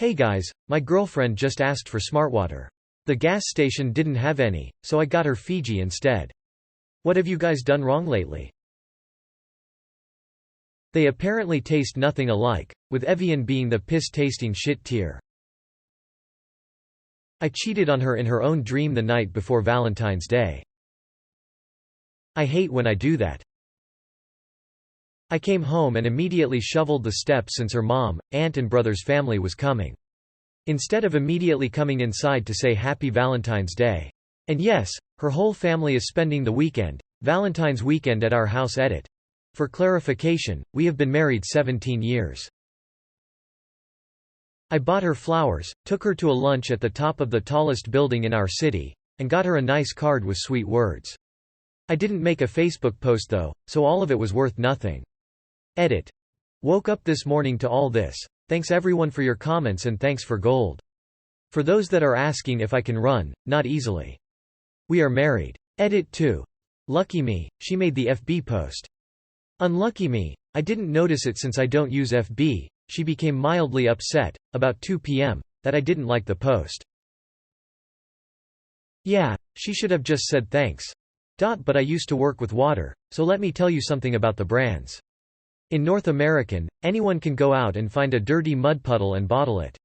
Hey guys, my girlfriend just asked for smartwater. The gas station didn't have any, so I got her Fiji instead. What have you guys done wrong lately? They apparently taste nothing alike, with Evian being the piss-tasting shit tier. I cheated on her in her own dream the night before Valentine's Day. I hate when I do that. I came home and immediately shoveled the steps since her mom, aunt and brother's family was coming. Instead of immediately coming inside to say Happy Valentine's Day. And yes, her whole family is spending the weekend, Valentine's weekend at our house. Edit. For clarification, we have been married 17 years. I bought her flowers, took her to a lunch at the top of the tallest building in our city, and got her a nice card with sweet words. I didn't make a Facebook post though, so all of it was worth nothing. Edit. Woke up this morning to all this. Thanks everyone for your comments and thanks for gold. For those that are asking if I can run, not easily. We are married. Edit 2. Lucky me, she made the FB post. Unlucky me, I didn't notice it since I don't use FB. She became mildly upset, about 2 p.m., that I didn't like the post. Yeah, she should have just said thanks. But I used to work with water, so let me tell you something about the brands. In North American, anyone can go out and find a dirty mud puddle and bottle it.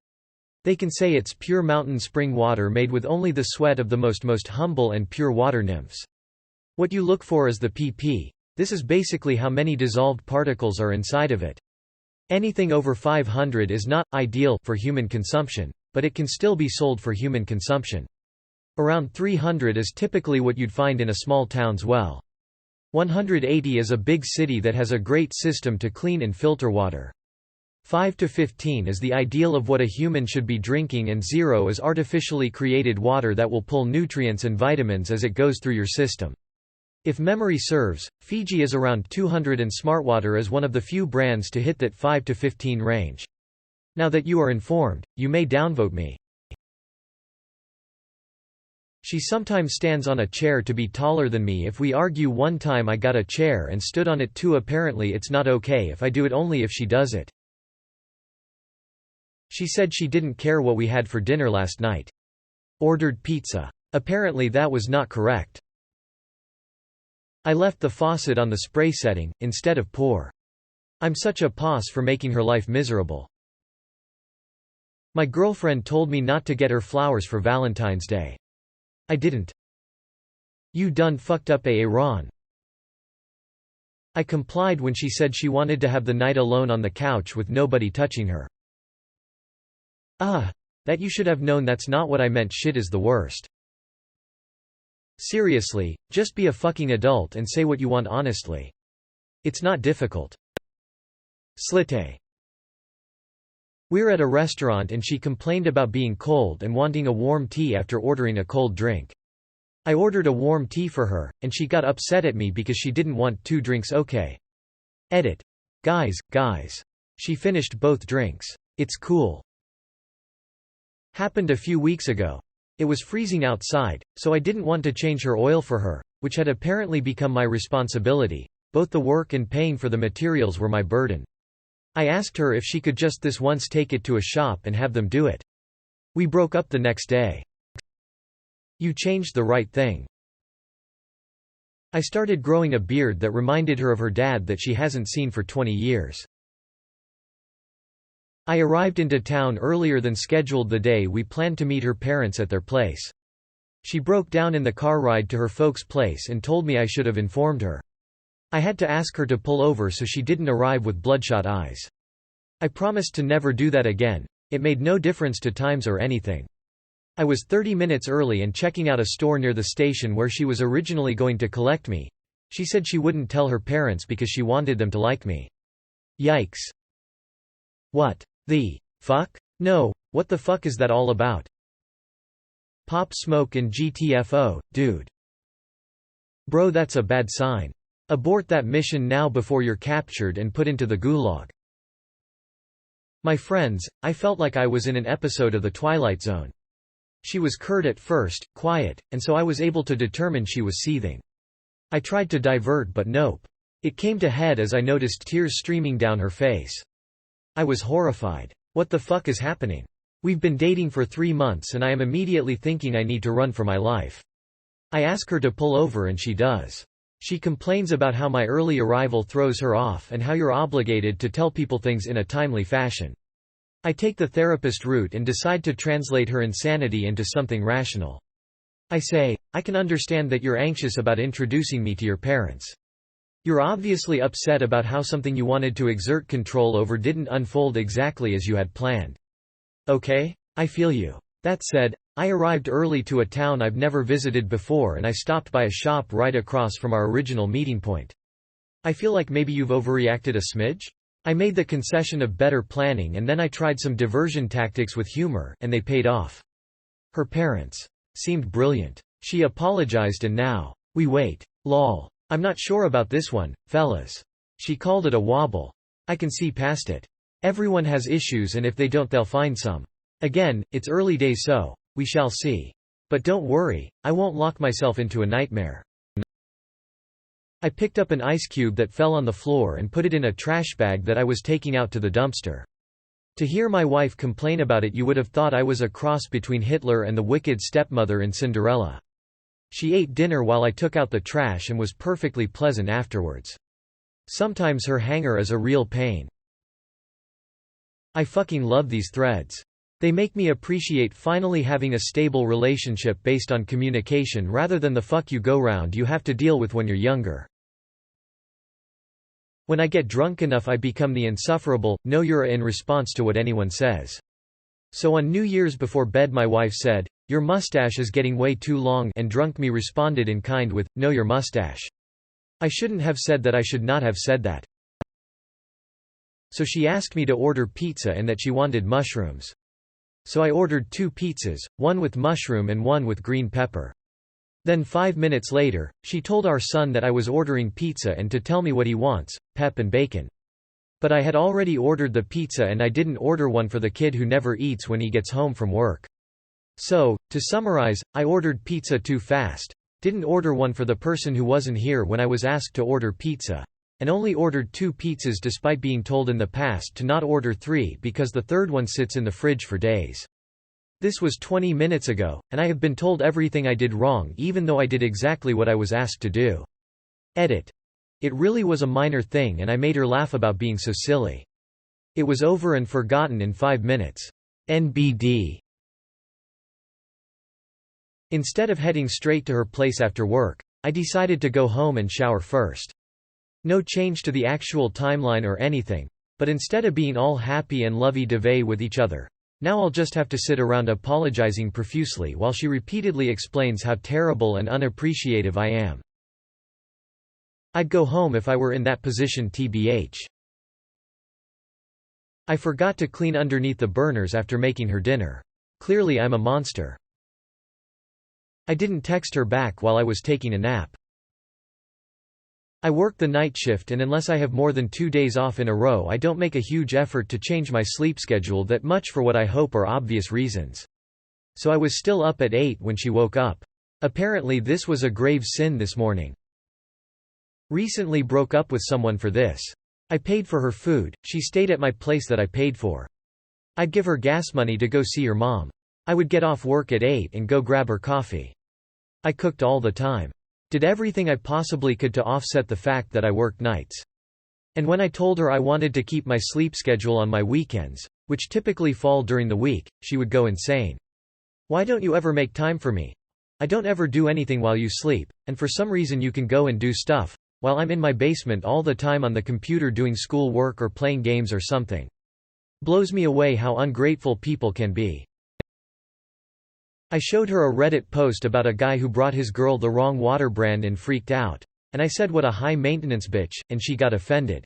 They can say it's pure mountain spring water made with only the sweat of the most humble and pure water nymphs. What you look for is the pp. This is basically how many dissolved particles are inside of it. Anything over 500 is not ideal for human consumption, but it can still be sold for human consumption. Around 300 is typically what you'd find in a small town's well. 180 is a big city that has a great system to clean and filter water. 5 to 15 is the ideal of what a human should be drinking, and 0 is artificially created water that will pull nutrients and vitamins as it goes through your system. If memory serves, Fiji is around 200 and smartwater is one of the few brands to hit that 5 to 15 range. Now that you are informed, you may downvote me. She sometimes stands on a chair to be taller than me if we argue. One time I got a chair and stood on it too. Apparently it's not okay if I do it, only if she does it. She said she didn't care what we had for dinner last night. Ordered pizza. Apparently that was not correct. I left the faucet on the spray setting, instead of pour. I'm such a boss for making her life miserable. My girlfriend told me not to get her flowers for Valentine's Day. I didn't. You done fucked up, Ron. I complied when she said she wanted to have the night alone on the couch with nobody touching her. That you should have known. That's not what I meant. Shit is the worst. Seriously, just be a fucking adult and say what you want honestly. It's not difficult. Slite. We're at a restaurant and she complained about being cold and wanting a warm tea after ordering a cold drink. I ordered a warm tea for her, and she got upset at me because she didn't want 2 drinks. Okay. Edit. Guys. She finished both drinks. It's cool. Happened a few weeks ago. It was freezing outside, so I didn't want to change her oil for her, which had apparently become my responsibility. Both the work and paying for the materials were my burden. I asked her if she could just this once take it to a shop and have them do it. We broke up the next day. You changed the right thing. I started growing a beard that reminded her of her dad that she hasn't seen for 20 years. I arrived into town earlier than scheduled the day we planned to meet her parents at their place. She broke down in the car ride to her folks' place and told me I should have informed her. I had to ask her to pull over so she didn't arrive with bloodshot eyes. I promised to never do that again. It made no difference to times or anything. I was 30 minutes early and checking out a store near the station where she was originally going to collect me. She said she wouldn't tell her parents because she wanted them to like me. Yikes. What the fuck? No, what the fuck is that all about? Pop Smoke and GTFO, dude. Bro, that's a bad sign. Abort that mission now before you're captured and put into the gulag. My friends, I felt like I was in an episode of The Twilight Zone. She was curt at first, quiet, and so I was able to determine she was seething. I tried to divert, but nope. It came to head as I noticed tears streaming down her face. I was horrified. What the fuck is happening? We've been dating for 3 months and I am immediately thinking I need to run for my life. I ask her to pull over and she does. She complains about how my early arrival throws her off and how you're obligated to tell people things in a timely fashion. I take the therapist route and decide to translate her insanity into something rational. I say, I can understand that you're anxious about introducing me to your parents. You're obviously upset about how something you wanted to exert control over didn't unfold exactly as you had planned. Okay, I feel you. That said, I arrived early to a town I've never visited before and I stopped by a shop right across from our original meeting point. I feel like maybe you've overreacted a smidge? I made the concession of better planning and then I tried some diversion tactics with humor, and they paid off. Her parents seemed brilliant. She apologized and now we wait. Lol. I'm not sure about this one, fellas. She called it a wobble. I can see past it. Everyone has issues and if they don't they'll find some. Again, it's early days so we shall see. But don't worry, I won't lock myself into a nightmare. I picked up an ice cube that fell on the floor and put it in a trash bag that I was taking out to the dumpster. To hear my wife complain about it you would have thought I was a cross between Hitler and the wicked stepmother in Cinderella. She ate dinner while I took out the trash and was perfectly pleasant afterwards. Sometimes her hanger is a real pain. I fucking love these threads. They make me appreciate finally having a stable relationship based on communication rather than the fuck you go round you have to deal with when you're younger. When I get drunk enough I become the insufferable, no you're in response to what anyone says. So on New Year's before bed my wife said, "Your mustache is getting way too long," and drunk me responded in kind with, "No your mustache." I shouldn't have said that, I should not have said that. So she asked me to order pizza and that she wanted mushrooms. So I ordered 2 pizzas, one with mushroom and one with green pepper. Then 5 minutes later, she told our son that I was ordering pizza and to tell me what he wants, pep and bacon. But I had already ordered the pizza and I didn't order one for the kid who never eats when he gets home from work. So, to summarize, I ordered pizza too fast, didn't order one for the person who wasn't here when I was asked to order pizza, and only ordered 2 pizzas despite being told in the past to not order 3 because the third one sits in the fridge for days. This was 20 minutes ago, and I have been told everything I did wrong even though I did exactly what I was asked to do. Edit. It really was a minor thing and I made her laugh about being so silly. It was over and forgotten in 5 minutes. NBD. Instead of heading straight to her place after work, I decided to go home and shower first. No change to the actual timeline or anything, but instead of being all happy and lovey-dovey with each other, now I'll just have to sit around apologizing profusely while she repeatedly explains how terrible and unappreciative I am. I'd go home if I were in that position tbh. I forgot to clean underneath the burners after making her dinner. Clearly I'm a monster. I didn't text her back while I was taking a nap. I work the night shift and unless I have more than 2 days off in a row I don't make a huge effort to change my sleep schedule that much for what I hope are obvious reasons. So I was still up at 8 when she woke up. Apparently this was a grave sin this morning. Recently broke up with someone for this. I paid for her food, she stayed at my place that I paid for. I'd give her gas money to go see her mom. I would get off work at 8 and go grab her coffee. I cooked all the time. Did everything I possibly could to offset the fact that I worked nights. And when I told her I wanted to keep my sleep schedule on my weekends, which typically fall during the week, she would go insane. Why don't you ever make time for me? I don't ever do anything while you sleep, and for some reason you can go and do stuff, while I'm in my basement all the time on the computer doing school work or playing games or something. Blows me away how ungrateful people can be. I showed her a Reddit post about a guy who brought his girl the wrong water brand and freaked out. And I said what a high-maintenance bitch, and she got offended.